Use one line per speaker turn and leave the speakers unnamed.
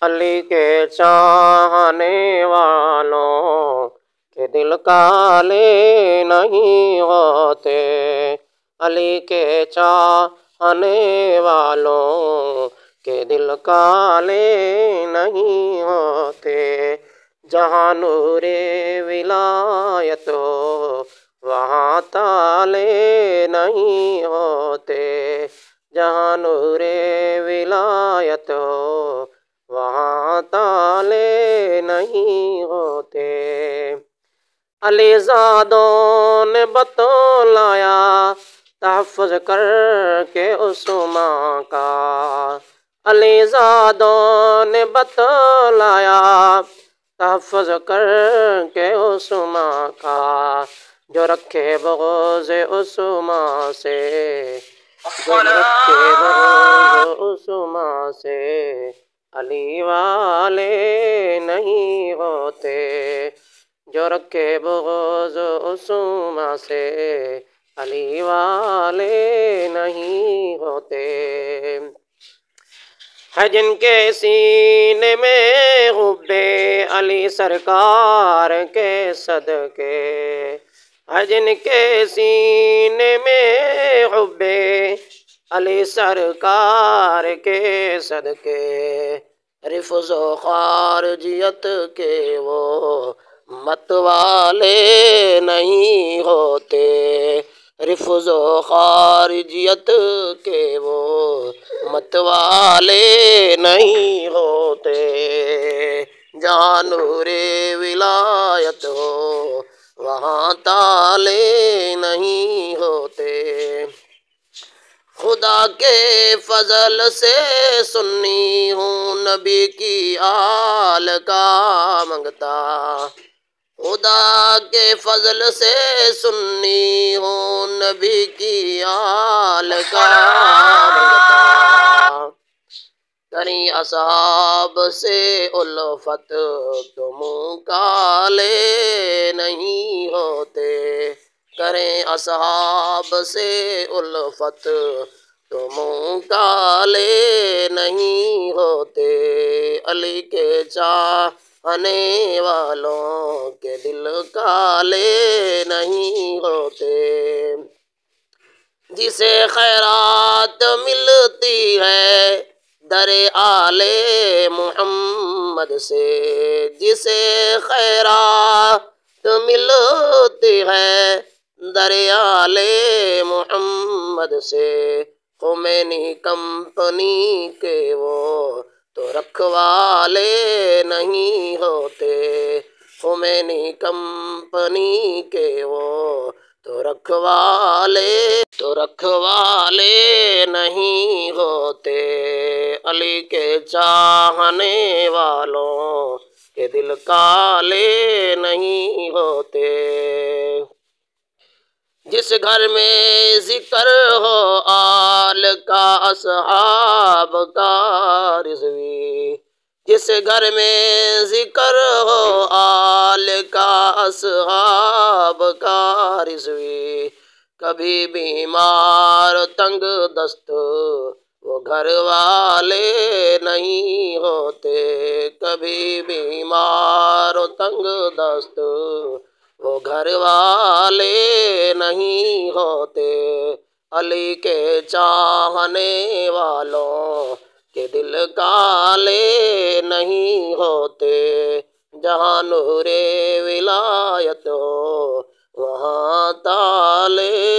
علی کے چاہنے والوں کے دل کالے نہیں ہوتے، علی کے چاہنے والوں کے دل کالے نہیں ہوتے۔ جہاں نور ولایت ہو وہاں تالے نہیں ہوتے، جہاں نور ولایت ہو وہاں تالے نہیں ہوتے۔ علی زادوں نے بتلایا تحفظ کر کے عثمان کا، علی زادوں نے بتلایا تحفظ کر کے عثمان کا، جو رکھے بغض عثمان سے، جو رکھے بغض عثمان سے، علی والے نہیں ہوتے، جو رکھے بغض عثمان سے، علی والے نہیں ہوتے۔ ہے جن کے سینے میں حب علی سرکار کے صدقے، ہے جن کے سینے میں حب علی سرکار کے صدقے، رفض و خارجیت کے وہ مت والے نہیں ہوتے، رفض و خارجیت کے وہ مت والے نہیں ہوتے۔ جہاں نور ولایت ہو وہاں تالے نہیں ہوتے۔ خدا کے فضل سے سنی ہوں، نبی کی آل کا منگتا، خدا کے فضل سے سنی ہوں، نبی کی آل کا منگتا۔ کریں اصحاب سے الفت تو منہ کالے نہیں ہوتے، کریں اصحاب سے الفت تو منہ کالے نہیں ہوتے، علی کے چاہنے والوں کے دل کالے نہیں ہوتے۔ جسے خیرات ملتی ہے در آل محمد سے، جسے خیرات ملتی ہے در آل محمد سے، خمینی کمپنی کے وہ تو رکھوالے نہیں ہوتے، خمینی کمپنی کے وہ تو رکھوالے نہیں ہوتے، علی کے چاہنے والوں کے دل کالے نہیں ہوتے۔ جس گھر میں ذکر ہو آل کا اصحاب کا رضوی، جس گھر میں ذکر ہو آل کا اصحاب کا رضوی، کبھی بیمار تنگ دست وہ گھر والے نہیں ہوتے، کبھی بیمار تنگ دست وہ گھر والے نہیں ہوتے، علی کے چاہنے والوں کے دل کالے نہیں ہوتے، جہاں نور ولایت ہو وہاں تالے